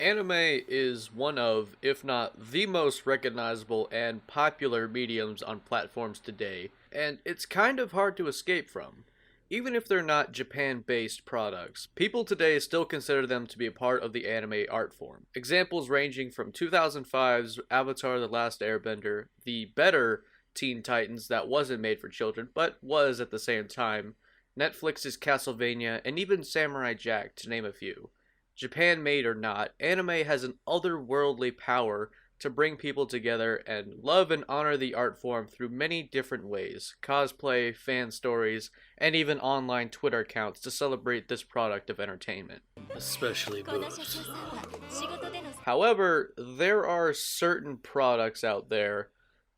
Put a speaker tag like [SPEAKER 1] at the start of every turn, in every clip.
[SPEAKER 1] Anime is one of, if not the most recognizable and popular mediums on platforms today, and it's kind of hard to escape from. Even if they're not Japan-based products, people today still consider them to be a part of the anime art form. Examples ranging from 2005's Avatar: The Last Airbender, the better Teen Titans that wasn't made for children, but was at the same time, Netflix's Castlevania, and even Samurai Jack, to name a few. Japan made or not, anime has an otherworldly power to bring people together and love and honor the art form through many different ways: cosplay, fan stories, and even online Twitter accounts to celebrate this product of entertainment. Especially boobs. However, there are certain products out there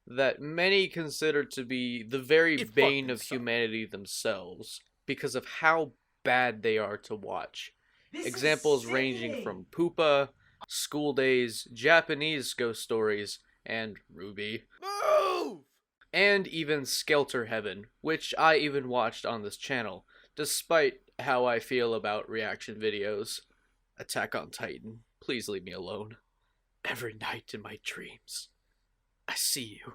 [SPEAKER 1] that many consider to be the very bane of humanity themselves because of how bad they are to watch. Examples ranging from Pupa, School Days, Japanese Ghost Stories, and Ruby. Move! And even Skelter Heaven, which I even watched on this channel, despite how I feel about reaction videos. Attack on Titan, please leave me alone. Every night in my dreams, I see you.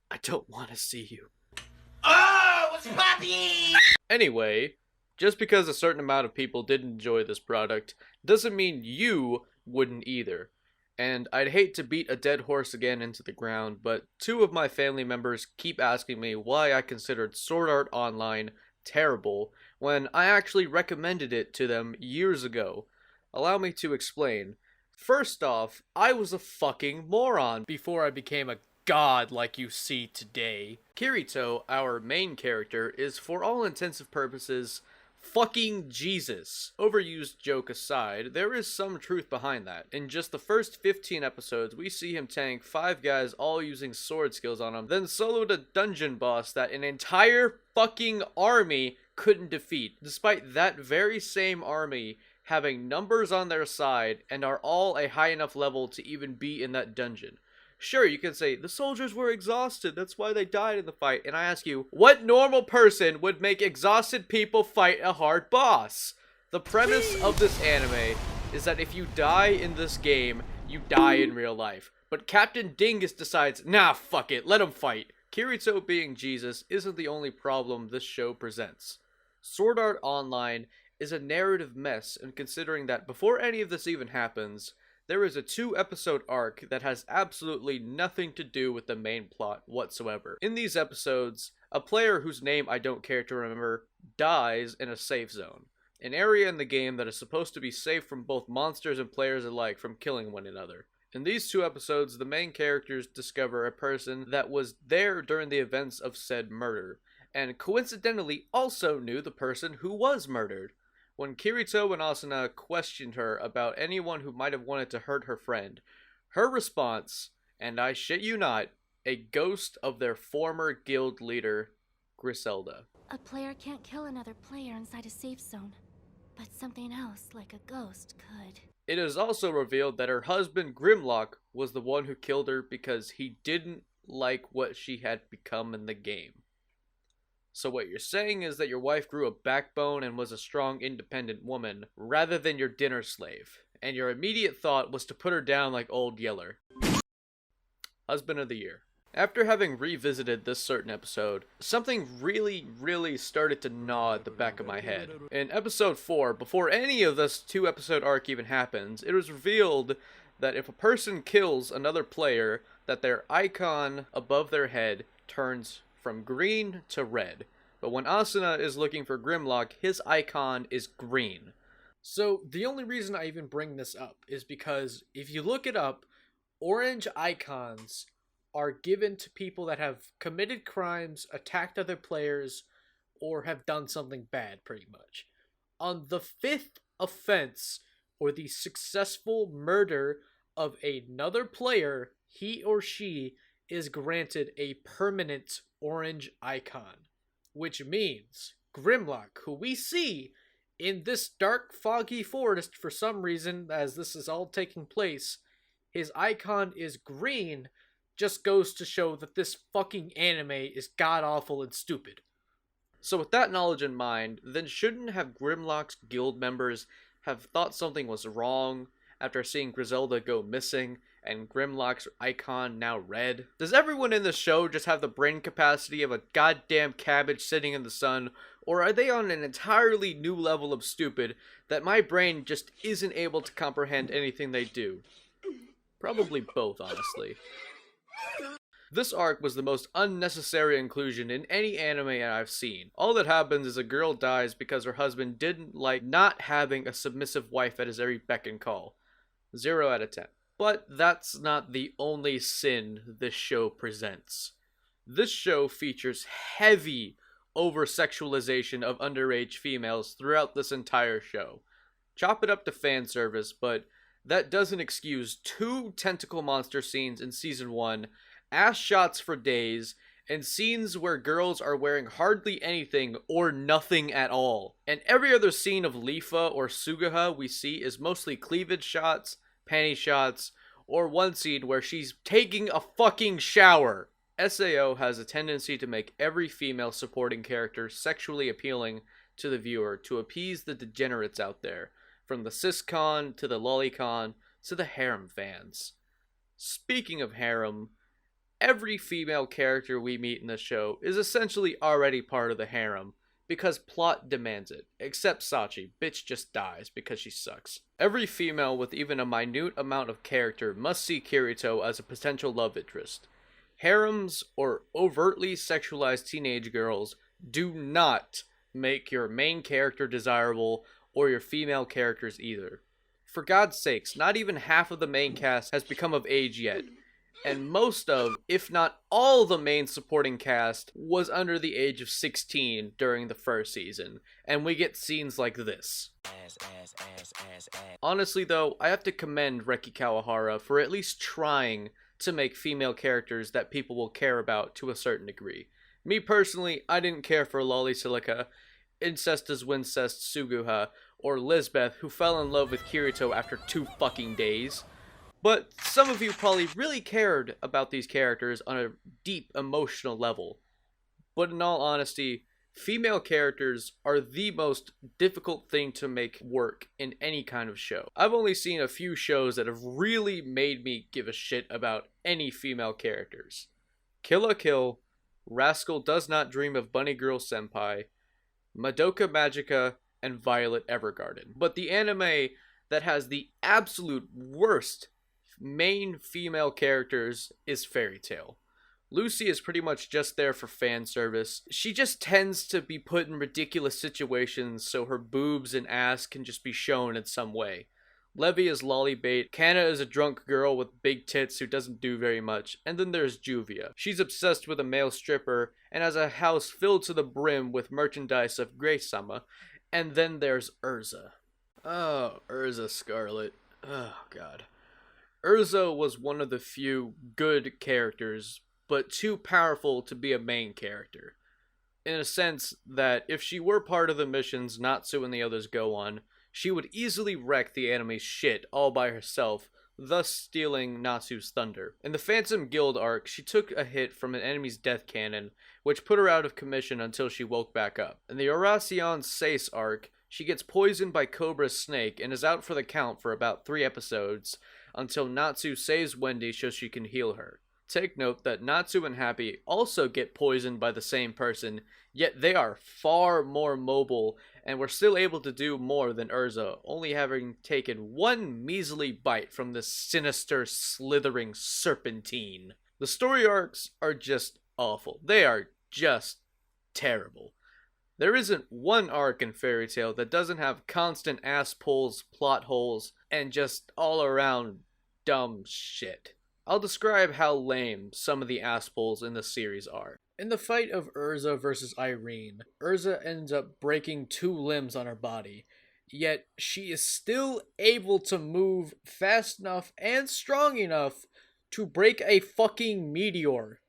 [SPEAKER 1] I don't want to see you. Oh, what's poppy? Anyway, just because a certain amount of people did enjoy this product doesn't mean you wouldn't either. And I'd hate to beat a dead horse again into the ground, but two of my family members keep asking me why I considered Sword Art Online terrible when I actually recommended it to them years ago. Allow me to explain. First off, I was a fucking moron before I became a god like you see today. Kirito, our main character, is for all intensive purposes fucking Jesus. Overused joke aside, there is some truth behind that. In just the first 15 episodes, we see him tank 5 guys all using sword skills on him, then soloed a dungeon boss that an entire fucking army couldn't defeat, despite that very same army having numbers on their side and are all a high enough level to even be in that dungeon. Sure, you can say, the soldiers were exhausted, that's why they died in the fight, and I ask you, what normal person would make exhausted people fight a hard boss? The premise of this anime is that if you die in this game, you die in real life. But Captain Dingus decides, nah, fuck it, let him fight. Kirito being Jesus isn't the only problem this show presents. Sword Art Online is a narrative mess, and considering that before any of this even happens, there is a 2-episode arc that has absolutely nothing to do with the main plot whatsoever. In these episodes, a player whose name I don't care to remember dies in a safe zone, an area in the game that is supposed to be safe from both monsters and players alike from killing one another. In these 2 episodes, the main characters discover a person that was there during the events of said murder, and coincidentally also knew the person who was murdered. When Kirito and Asuna questioned her about anyone who might have wanted to hurt her friend, her response, and I shit you not, a ghost of their former guild leader, Griselda.
[SPEAKER 2] A player can't kill another player inside a safe zone, but something else, like a ghost, could.
[SPEAKER 1] It is also revealed that her husband, Grimlock, was the one who killed her because he didn't like what she had become in the game. So what you're saying is that your wife grew a backbone and was a strong, independent woman, rather than your dinner slave, and your immediate thought was to put her down like Old Yeller. Husband of the Year. After having revisited this certain episode, something really started to gnaw at the back of my head. In episode 4, before any of this 2-episode arc even happens, it was revealed that if a person kills another player, that their icon above their head turns from green to red. But when Asuna is looking for Grimlock, his icon is green. So the only reason I even bring this up is because if you look it up, orange icons are given to people that have committed crimes, attacked other players, or have done something bad, pretty much. On the 5th offense, or the successful murder of another player, he or she is granted a permanent orange icon, which means Grimlock, who we see in this dark, foggy forest for some reason, as this is all taking place, his icon is green, just goes to show that this fucking anime is god-awful and stupid. So with that knowledge in mind, then shouldn't have Grimlock's guild members have thought something was wrong, after seeing Griselda go missing and Grimlock's icon now red? Does everyone in the show just have the brain capacity of a goddamn cabbage sitting in the sun, or are they on an entirely new level of stupid that my brain just isn't able to comprehend anything they do? Probably both, honestly. This arc was the most unnecessary inclusion in any anime I've seen. All that happens is a girl dies because her husband didn't like not having a submissive wife at his every beck and call. 0 out of 10. But that's not the only sin this show presents. This show features heavy over-sexualization of underage females throughout this entire show. Chop it up to fan service, but that doesn't excuse 2 tentacle monster scenes in season 1, ass shots for days, and scenes where girls are wearing hardly anything or nothing at all. And every other scene of Lifa or Suguha we see is mostly cleavage shots, panty shots, or one scene where she's taking a fucking shower. SAO has a tendency to make every female supporting character sexually appealing to the viewer to appease the degenerates out there, from the siscon to the lolicon to the harem fans. Speaking of harem, every female character we meet in the show is essentially already part of the harem, because plot demands it, except Sachi. Bitch just dies because she sucks. Every female with even a minute amount of character must see Kirito as a potential love interest. Harems, or overtly sexualized teenage girls, do not make your main character desirable, or your female characters either. For God's sakes, not even half of the main cast has become of age yet, and most of, if not all, the main supporting cast was under the age of 16 during the first season, and we get scenes like this. Honestly though, I have to commend Reki Kawahara for at least trying to make female characters that people will care about to a certain degree. Me personally, I didn't care for Loli Silica, Incestus Wincest Suguha, or Lisbeth, who fell in love with Kirito after 2 fucking days. But some of you probably really cared about these characters on a deep emotional level. But in all honesty, female characters are the most difficult thing to make work in any kind of show. I've only seen a few shows that have really made me give a shit about any female characters. Kill la Kill, Rascal Does Not Dream of Bunny Girl Senpai, Madoka Magica, and Violet Evergarden. But the anime that has the absolute worst main female characters is Fairy Tail. Lucy is pretty much just there for fan service. She just tends to be put in ridiculous situations so her boobs and ass can just be shown in some way. Levi is lollybait, Kana is a drunk girl with big tits who doesn't do very much, and then there's Juvia. She's obsessed with a male stripper and has a house filled to the brim with merchandise of Grace-sama. And then there's Urza. Oh, Urza Scarlet. Oh god. Urza was one of the few good characters, but too powerful to be a main character. In a sense that if she were part of the missions Natsu and the others go on, she would easily wreck the enemy's shit all by herself, thus stealing Natsu's thunder. In the Phantom Guild arc, she took a hit from an enemy's death cannon, which put her out of commission until she woke back up. In the Oracion Seis arc, she gets poisoned by Cobra's snake and is out for the count for about 3 episodes, until Natsu saves Wendy so she can heal her. Take note that Natsu and Happy also get poisoned by the same person, yet they are far more mobile and were still able to do more than Urza, only having taken 1 measly bite from this sinister, slithering serpentine. The story arcs are just awful. They are just terrible. There isn't one arc in Fairy Tail that doesn't have constant ass pulls, plot holes, and just all around dumb shit. I'll describe how lame some of the ass pulls in the series are. In the fight of Urza versus Irene, Urza ends up breaking 2 limbs on her body, yet she is still able to move fast enough and strong enough to break a fucking meteor.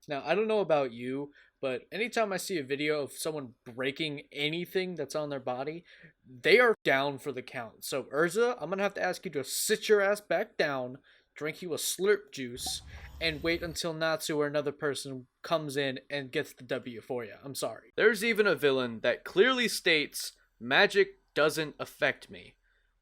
[SPEAKER 1] Now, I don't know about you, but anytime I see a video of someone breaking anything that's on their body, they are down for the count. So Urza, I'm gonna have to ask you to sit your ass back down, drink you a slurp juice, and wait until Natsu or another person comes in and gets the W for you. I'm sorry. There's even a villain that clearly states, magic doesn't affect me.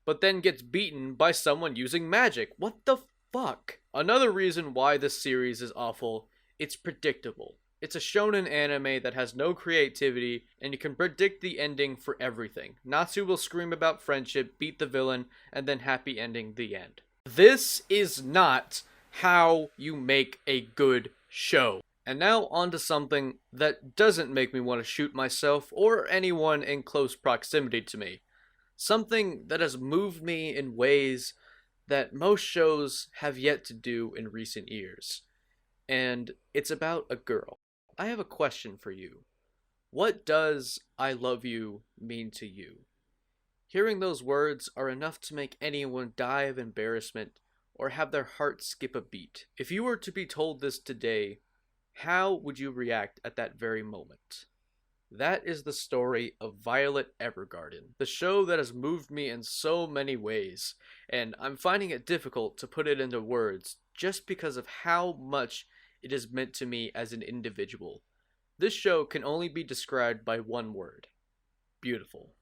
[SPEAKER 1] but then gets beaten by someone using magic. What the fuck? Another reason why this series is awful, it's predictable. It's a shonen anime that has no creativity, and you can predict the ending for everything. Natsu will scream about friendship, beat the villain, and then happy ending the end. This is not how you make a good show. And now onto something that doesn't make me want to shoot myself or anyone in close proximity to me. Something that has moved me in ways that most shows have yet to do in recent years. And it's about a girl. I have a question for you. What does I love you mean to you? Hearing those words are enough to make anyone die of embarrassment or have their heart skip a beat. If you were to be told this today, how would you react at that very moment? That is the story of Violet Evergarden, the show that has moved me in so many ways, and I'm finding it difficult to put it into words just because of how much it has meant to me as an individual. This show can only be described by one word: beautiful.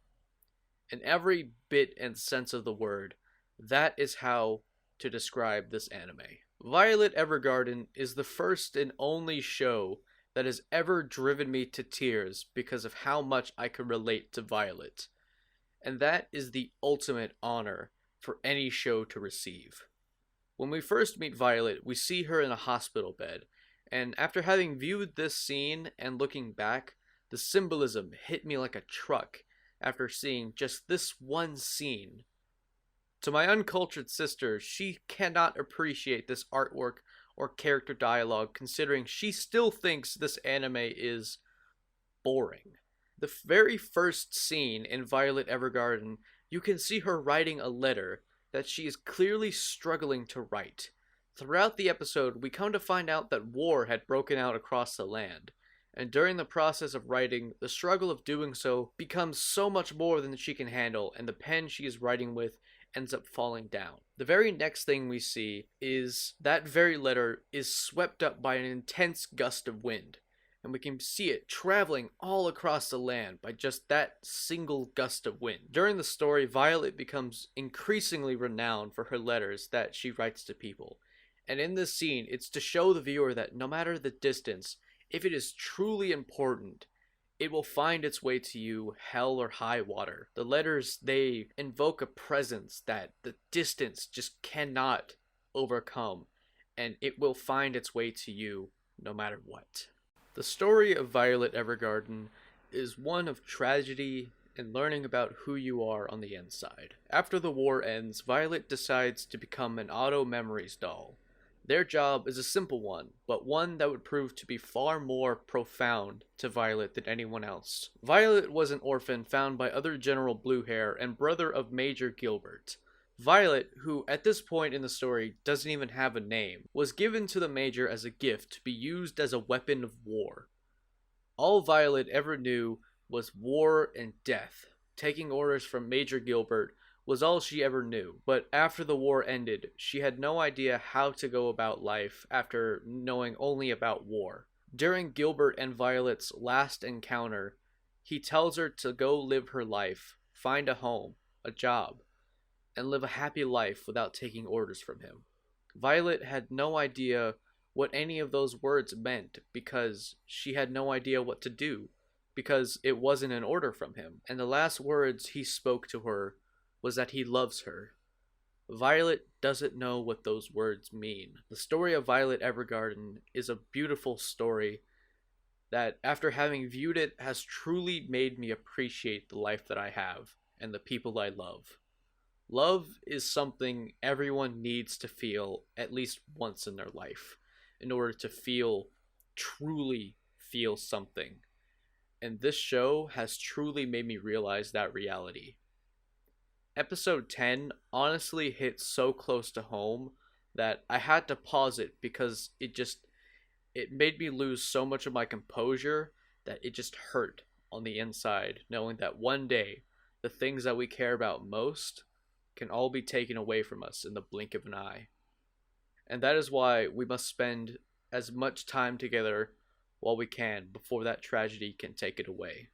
[SPEAKER 1] In every bit and sense of the word, that is how to describe this anime. Violet Evergarden is the first and only show that has ever driven me to tears because of how much I can relate to Violet. And that is the ultimate honor for any show to receive. When we first meet Violet, we see her in a hospital bed, and after having viewed this scene and looking back, the symbolism hit me like a truck after seeing just this one scene. To my uncultured sister, she cannot appreciate this artwork or character dialogue, considering she still thinks this anime is boring. The very first scene in Violet Evergarden, you can see her writing a letter that she is clearly struggling to write. Throughout the episode, we come to find out that war had broken out across the land, and during the process of writing, the struggle of doing so becomes so much more than she can handle, and the pen she is writing with ends up falling down. The very next thing we see is that very letter is swept up by an intense gust of wind, and we can see it traveling all across the land by just that single gust of wind. During the story, Violet becomes increasingly renowned for her letters that she writes to people, and in this scene, it's to show the viewer that no matter the distance, if it is truly important, it will find its way to you, hell or high water. The letters, they invoke a presence that the distance just cannot overcome, and it will find its way to you no matter what. The story of Violet Evergarden is one of tragedy and learning about who you are on the inside. After the war ends, Violet decides to become an Auto Memories doll. Their job is a simple one, but one that would prove to be far more profound to Violet than anyone else. Violet was an orphan found by other General Bluehair and brother of Major Gilbert. Violet, who at this point in the story doesn't even have a name, was given to the Major as a gift to be used as a weapon of war. All Violet ever knew was war and death. Taking orders from Major Gilbert was all she ever knew, but after the war ended, she had no idea how to go about life after knowing only about war. During Gilbert and Violet's last encounter, he tells her to go live her life, find a home, a job, and live a happy life without taking orders from him. Violet had no idea what any of those words meant because she had no idea what to do, because it wasn't an order from him, and the last words he spoke to her was that he loves her. Violet doesn't know what those words mean. The story of Violet Evergarden is a beautiful story that, after having viewed it, has truly made me appreciate the life that I have and the people I love. Love is something everyone needs to feel at least once in their life in order to truly feel something. And this show has truly made me realize that reality. Episode 10 honestly hit so close to home that I had to pause it because it made me lose so much of my composure that it just hurt on the inside, knowing that one day the things that we care about most can all be taken away from us in the blink of an eye. And that is why we must spend as much time together while we can before that tragedy can take it away.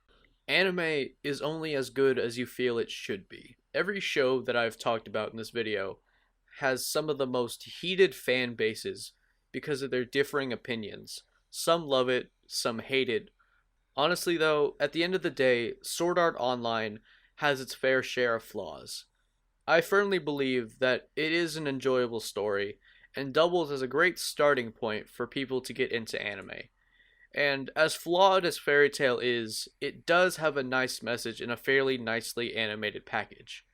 [SPEAKER 1] Anime is only as good as you feel it should be. every show that I've talked about in this video has some of the most heated fan bases because of their differing opinions. Some love it, some hate it. Honestly though, at the end of the day, Sword Art Online has its fair share of flaws. I firmly believe that it is an enjoyable story and doubles as a great starting point for people to get into anime. And as flawed as Fairy Tail is, it does have a nice message in a fairly nicely animated package.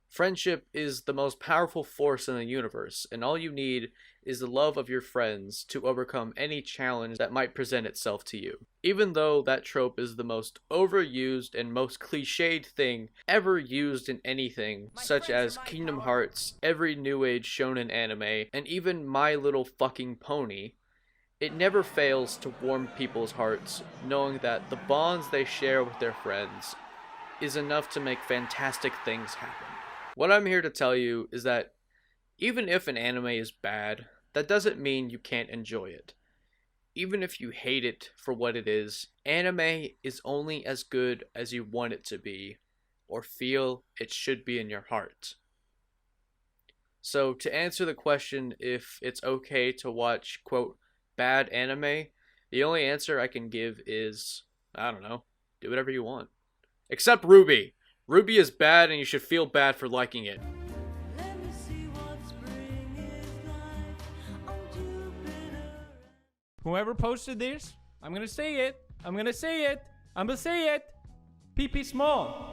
[SPEAKER 1] Friendship is the most powerful force in the universe, and all you need is the love of your friends to overcome any challenge that might present itself to you. Even though that trope is the most overused and most cliched thing ever used in anything, such as Kingdom Hearts, every new age shonen anime, and even My Little Fucking Pony, it never fails to warm people's hearts knowing that the bonds they share with their friends is enough to make fantastic things happen. What I'm here to tell you is that even if an anime is bad, that doesn't mean you can't enjoy it. Even if you hate it for what it is, anime is only as good as you want it to be, or feel it should be in your heart. So to answer the question if it's okay to watch, quote, bad anime, the only answer I can give is, I don't know, do whatever you want. Except Ruby! Ruby is bad and you should feel bad for liking it.
[SPEAKER 3] Whoever posted this, I'm gonna say it. PP Small.